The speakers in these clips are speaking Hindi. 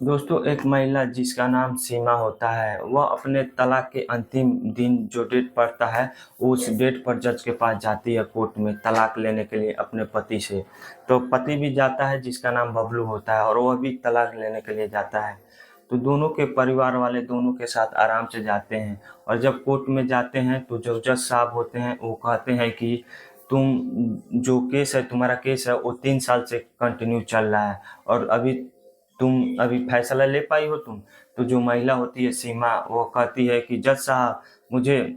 दोस्तों, एक महिला जिसका नाम सीमा होता है, वह अपने तलाक के अंतिम दिन जो डेट पड़ता है, उस डेट पर जज के पास जाती है कोर्ट में तलाक लेने के लिए अपने पति से। तो पति भी जाता है जिसका नाम बबलू होता है और वह भी तलाक लेने के लिए जाता है। तो दोनों के परिवार वाले दोनों के साथ आराम से जाते हैं और जब कोर्ट में जाते हैं तो जो जज साहब होते हैं वो कहते हैं कि तुम जो केस है, तुम्हारा केस है वो 3 साल से कंटिन्यू चल रहा है और अभी फैसला ले पाई हो तुम। तो जो महिला होती है सीमा, वो कहती है कि जज साहब, मुझे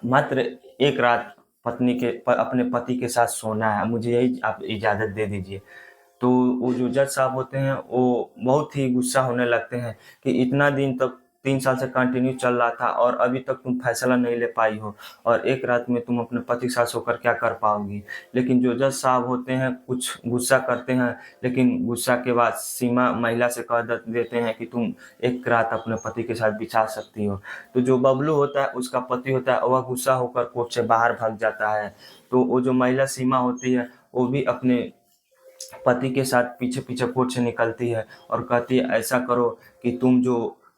मात्र एक रात अपने पति के साथ सोना है, मुझे यही आप इजाज़त दे दीजिए। तो वो जो जज साहब होते हैं वो बहुत ही गुस्सा होने लगते हैं कि इतना दिन तक 3 साल से कंटिन्यू चल रहा था और अभी तक तुम फैसला नहीं ले पाई हो और एक रात में तुम अपने पति के साथ सोकर क्या कर पाओगी। लेकिन जो जज साहब होते हैं कुछ गुस्सा करते हैं, लेकिन गुस्सा के बाद सीमा महिला से कह देते हैं कि तुम एक रात अपने पति के साथ बिता सकती हो। तो जो बबलू होता है, उसका पति होता है, वह गुस्सा होकर कोर्ट से बाहर भाग जाता है। तो वो जो महिला सीमा होती है वो भी अपने पति के साथ पीछे पीछे कोर्ट से निकलती है और कहती है ऐसा करो कि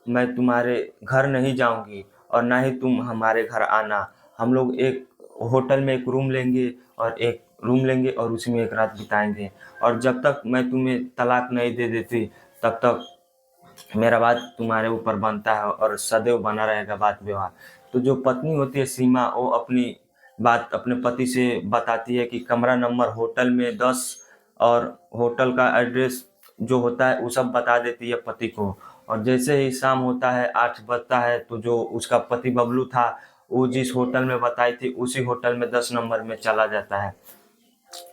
मैं तुम्हारे घर नहीं जाऊंगी और ना ही तुम हमारे घर आना। हम लोग एक होटल में एक रूम लेंगे और उसी में एक रात बिताएंगे और जब तक मैं तुम्हें तलाक नहीं दे देती तब तक मेरा बात तुम्हारे ऊपर बनता है और सदैव बना रहेगा बात व्यवहार। तो जो पत्नी होती है सीमा, वो अपनी बात अपने पति से बताती है कि कमरा नंबर होटल में 10 और होटल का एड्रेस जो होता है वो सब बता देती है पति को। और जैसे ही शाम होता है, 8 बजता है, तो जो उसका पति बबलू था, वो जिस होटल में बताई थी उसी होटल में 10 नंबर में चला जाता है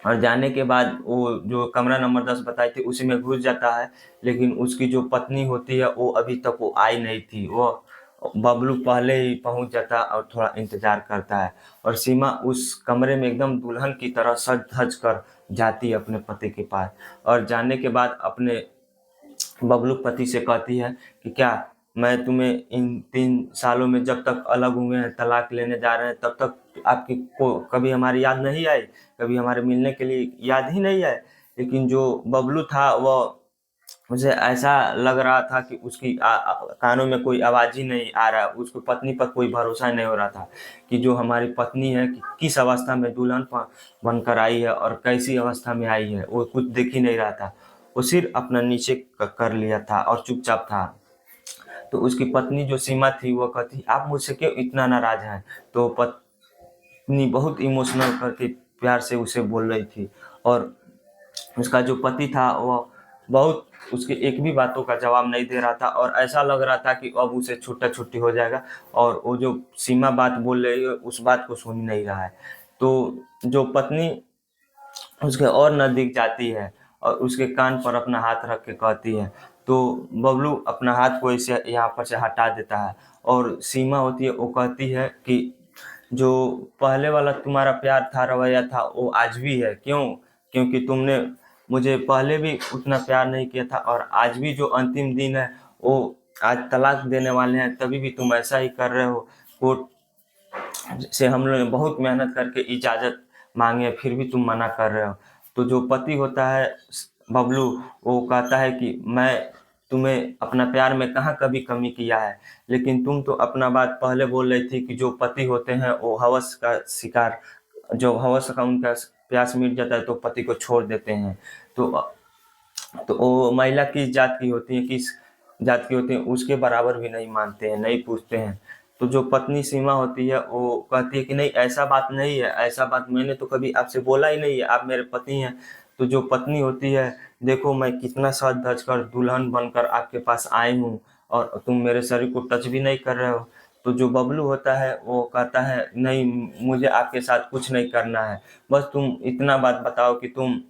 और जाने के बाद वो जो कमरा नंबर 10 बताई थी उसी में घुस जाता है। लेकिन उसकी जो पत्नी होती है वो अभी तक वो आई नहीं थी। वो बबलू पहले ही पहुंच जाता और थोड़ा इंतजार करता है और सीमा उस कमरे में एकदम दुल्हन की तरह सज धज कर जाती है अपने पति के पास और जाने के बाद अपने बबलू पति से कहती है कि क्या मैं तुम्हें इन 3 सालों में जब तक अलग हुए हैं, तलाक लेने जा रहे हैं, तब तक आपकी को कभी हमारी याद नहीं आई, कभी हमारे मिलने के लिए याद ही नहीं आए। लेकिन जो बबलू था वह, मुझे ऐसा लग रहा था कि उसकी कानों में कोई आवाज़ ही नहीं आ रहा, उसको पत्नी पर कोई भरोसा नहीं हो रहा था कि जो हमारी पत्नी है कि किस अवस्था में दुल्हन बनकर आई है और कैसी अवस्था में आई है, वो कुछ देख ही नहीं रहा था। वो सिर्फ अपना नीचे कर लिया था और चुपचाप था। तो उसकी पत्नी जो सीमा थी वो कहती, आप मुझसे क्यों इतना नाराज हैं। तो पत्नी बहुत इमोशनल करके प्यार से उसे बोल रही थी और उसका जो पति था वो बहुत उसके एक भी बातों का जवाब नहीं दे रहा था और ऐसा लग रहा था कि अब उसे छूटा छुट्टी हो जाएगा और वो जो सीमा बात बोल रही है उस बात को सुन नहीं रहा है। तो जो पत्नी उसके और नज़दीक जाती है और उसके कान पर अपना हाथ रख के कहती है, तो बबलू अपना हाथ को ऐसे यहाँ पर से हटा देता है और सीमा होती है वो कहती है कि जो पहले वाला तुम्हारा प्यार था, रवैया था, वो आज भी है। क्यों? क्योंकि तुमने मुझे पहले भी उतना प्यार नहीं किया था और आज भी जो अंतिम दिन है वो आज तलाक देने वाले हैं तभी भी तुम ऐसा ही कर रहे हो। कोर्ट से हम लोग ने बहुत मेहनत करके इजाज़त मांगे फिर भी तुम मना कर रहे हो। तो जो पति होता है बबलू, वो कहता है कि मैं तुम्हें अपना प्यार में कहाँ कभी कमी किया है, लेकिन तुम तो अपना बात पहले बोल रही थी कि जो पति होते हैं वो हवस का शिकार, जो हवस का उनका प्यास मिट जाता है तो पति को छोड़ देते हैं। तो वो महिला किस जात की होती है, किस जात की होती है, उसके बराबर भी नहीं मानते हैं, नहीं पूछते हैं। तो जो पत्नी सीमा होती है वो कहती है कि नहीं, ऐसा बात नहीं है, ऐसा बात मैंने तो कभी आपसे बोला ही नहीं है, आप मेरे पति हैं। तो जो पत्नी होती है, देखो मैं कितना सज धज कर दुल्हन बनकर आपके पास आई हूँ और तुम मेरे शरीर को टच भी नहीं कर रहे हो। तो जो बबलू होता है वो कहता है नहीं, मुझे आपके साथ कुछ नहीं करना है, बस तुम इतना बात बताओ कि तुम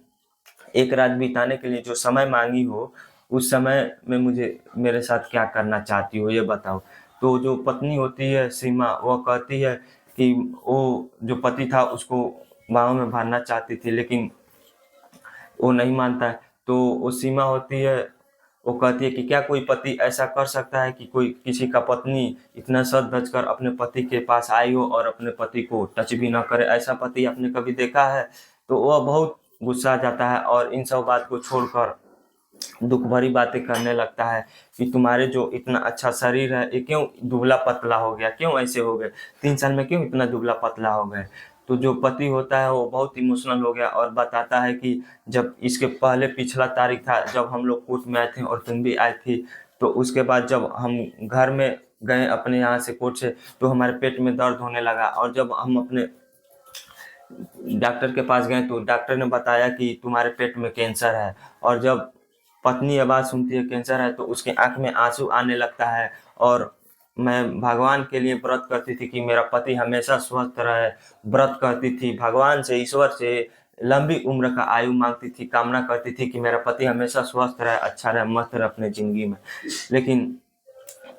एक रात बिताने के लिए जो समय मांगी हो उस समय में मुझे मेरे साथ क्या करना चाहती हो ये बताओ। तो जो पत्नी होती है सीमा, वह कहती है कि वो जो पति था उसको गाँव में भागना चाहती थी लेकिन वो नहीं मानता है। तो वो सीमा होती है, वो कहती है कि क्या कोई पति ऐसा कर सकता है कि कोई किसी का पत्नी इतना सज धज कर अपने पति के पास आई हो और अपने पति को टच भी ना करे, ऐसा पति आपने कभी देखा है? तो वह बहुत गुस्सा आ जाता है और इन सब बात को छोड़कर दुख भरी बातें करने लगता है कि तुम्हारे जो इतना अच्छा शरीर है ये क्यों दुबला पतला हो गया, क्यों ऐसे हो गए, 3 साल में क्यों इतना दुबला पतला हो गए। तो जो पति होता है वो बहुत इमोशनल हो गया और बताता है कि जब इसके पहले पिछला तारीख था जब हम लोग कोर्ट में आए थे और तुम भी आई थी, तो उसके बाद जब हम घर में गए अपने यहाँ से कोर्ट से, तो हमारे पेट में दर्द होने लगा और जब हम अपने डॉक्टर के पास गए तो डॉक्टर ने बताया कि तुम्हारे पेट में कैंसर है। और जब पत्नी आवाज़ सुनती है कैंसर है तो उसके आंख में आंसू आने लगता है। और मैं भगवान के लिए व्रत करती थी कि मेरा पति हमेशा स्वस्थ रहे, व्रत करती थी भगवान से, ईश्वर से लंबी उम्र का आयु मांगती थी, कामना करती थी कि मेरा पति हमेशा स्वस्थ रहे, अच्छा रहे, मस्त रहे अपने ज़िंदगी में। लेकिन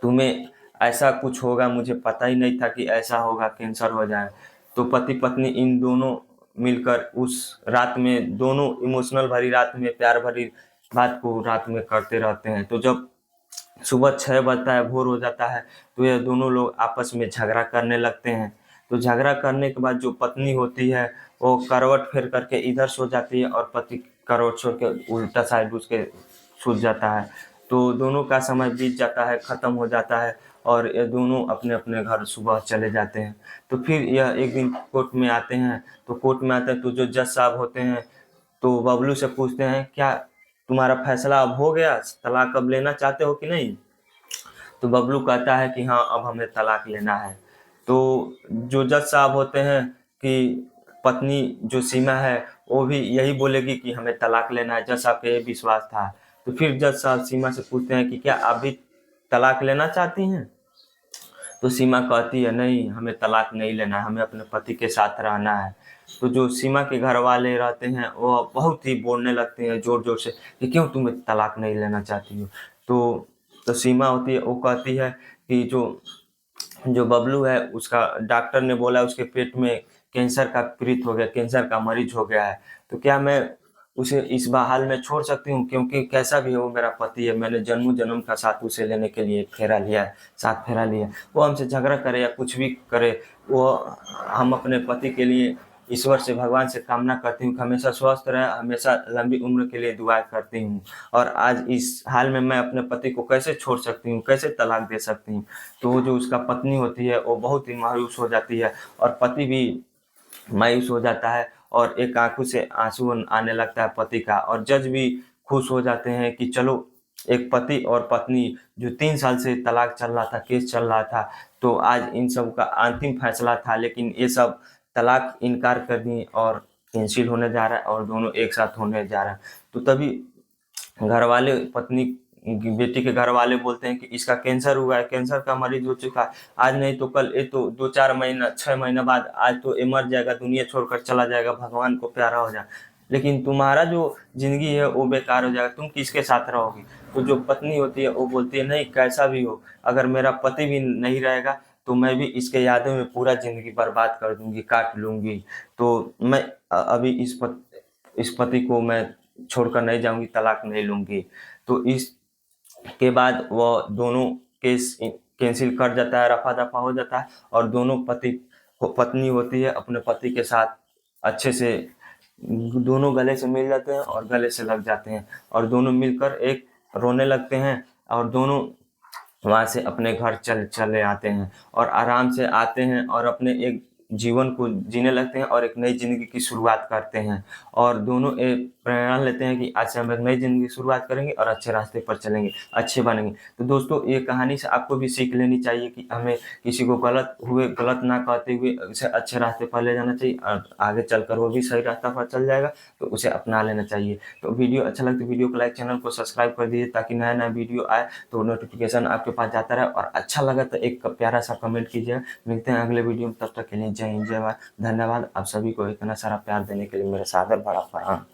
तुम्हें ऐसा कुछ होगा, मुझे पता ही नहीं था कि ऐसा होगा, कैंसर हो जाए। तो पति पत्नी इन दोनों मिलकर उस रात में, दोनों इमोशनल भरी रात में प्यार भरी बात को रात में करते रहते हैं। तो जब सुबह 6 बजता है, भोर हो जाता है, तो ये दोनों लोग आपस में झगड़ा करने लगते हैं। तो झगड़ा करने के बाद जो पत्नी होती है वो करवट फेर करके इधर सो जाती है और पति करवट छोड़ के उल्टा साइड उसके सो जाता है। तो दोनों का समय बीत जाता है, ख़त्म हो जाता है और ये दोनों अपने अपने घर सुबह चले जाते हैं। तो फिर यह एक दिन कोर्ट में आते हैं। तो कोर्ट में आते हैं तो जो जज साहब होते हैं तो बबलू से पूछते हैं, क्या तुम्हारा फैसला अब हो गया, तलाक अब लेना चाहते हो कि नहीं। तो बबलू कहता है कि हाँ अब हमें तलाक लेना है। तो जो जज साहब होते हैं कि पत्नी जो सीमा है वो भी यही बोलेगी कि हमें तलाक लेना है, जज साहब का ये विश्वास था। तो फिर जज साहब सीमा से पूछते हैं कि क्या आप भी तलाक लेना चाहती हैं। तो सीमा कहती है नहीं, हमें तलाक नहीं लेना है, हमें अपने पति के साथ रहना है। तो जो सीमा के घर वाले रहते हैं वो बहुत ही बोलने लगते हैं ज़ोर ज़ोर से कि क्यों तुम तलाक नहीं लेना चाहती हो। तो सीमा होती है, वो कहती है कि जो जो बबलू है उसका डॉक्टर ने बोला उसके पेट में कैंसर का पीड़ित हो गया, कैंसर का मरीज हो गया है। तो क्या मैं उसे इस हाल में छोड़ सकती हूँ, क्योंकि कैसा भी हो वो मेरा पति है, मैंने जन्म जन्म का साथ उसे लेने के लिए फेरा लिया है, साथ फेरा लिया है। वो हमसे झगड़ा करे या कुछ भी करे, वो हम अपने पति के लिए ईश्वर से, भगवान से कामना करती हूँ कि हमेशा स्वस्थ रहे, हमेशा लंबी उम्र के लिए दुआ करती हूँ। और आज इस हाल में मैं अपने पति को कैसे छोड़ सकती हूँ, कैसे तलाक दे सकती हूँ। तो वो जो उसका पत्नी होती है वो बहुत ही मायूस हो जाती है और पति भी मायूस हो जाता है और एक आंखों से आंसू आने लगता है पति का। और जज भी खुश हो जाते हैं कि चलो एक पति और पत्नी जो 3 साल से तलाक चल रहा था, केस चल रहा था, तो आज इन सब का अंतिम फैसला था। लेकिन ये सब तलाक इनकार कर दी और कैंसिल होने जा रहा है और दोनों एक साथ होने जा रहा है। तो तभी घर वाले पत्नी बेटी के घर वाले बोलते हैं कि इसका कैंसर हुआ है, कैंसर का मरीज हो चुका है, आज नहीं तो कल, ये तो 2-4 महीना 6 महीना बाद आज तो ये मर जाएगा, दुनिया छोड़कर चला जाएगा, भगवान को प्यारा हो जाए। लेकिन तुम्हारा जो जिंदगी है वो बेकार हो जाएगा, तुम किसके साथ रहोगी। तो जो पत्नी होती है वो बोलती है नहीं, कैसा भी हो, अगर मेरा पति भी नहीं रहेगा तो मैं भी इसके यादों में पूरा जिंदगी बर्बाद कर दूंगी, काट लूंगी। तो मैं अभी इस पति को मैं छोड़कर नहीं जाऊंगी, तलाक नहीं लूंगी। तो इसके बाद वह दोनों केस कैंसिल कर जाता है, रफा दफा हो जाता है और दोनों पत्नी होती है अपने पति के साथ अच्छे से, दोनों गले से मिल जाते हैं और गले से लग जाते हैं और दोनों मिलकर एक रोने लगते हैं और दोनों वहाँ से अपने घर चले आते हैं और आराम से आते हैं और अपने एक जीवन को जीने लगते हैं और एक नई ज़िंदगी की शुरुआत करते हैं। और दोनों एक प्रेरणा लेते हैं कि आज से हम एक नई ज़िंदगी की शुरुआत करेंगे और अच्छे रास्ते पर चलेंगे, अच्छे बनेंगे। तो दोस्तों ये कहानी से आपको भी सीख लेनी चाहिए कि हमें किसी को गलत ना कहते हुए उसे अच्छे रास्ते पर ले जाना चाहिए और आगे चलकर वो भी सही रास्ता पर चल जाएगा, तो उसे अपना लेना चाहिए। तो वीडियो अच्छा लगे तो वीडियो को लाइक, चैनल को सब्सक्राइब कर दीजिए ताकि नया वीडियो आए तो नोटिफिकेशन आपके पास जाता रहे। और अच्छा लगा तो एक प्यारा सा कमेंट कीजिए। मिलते हैं अगले वीडियो में, तब तक के लिए जय हिंद, जय भारत, धन्यवाद। आप सभी को इतना सारा प्यार देने के लिए मेरा सादर बड़ा प्रणाम।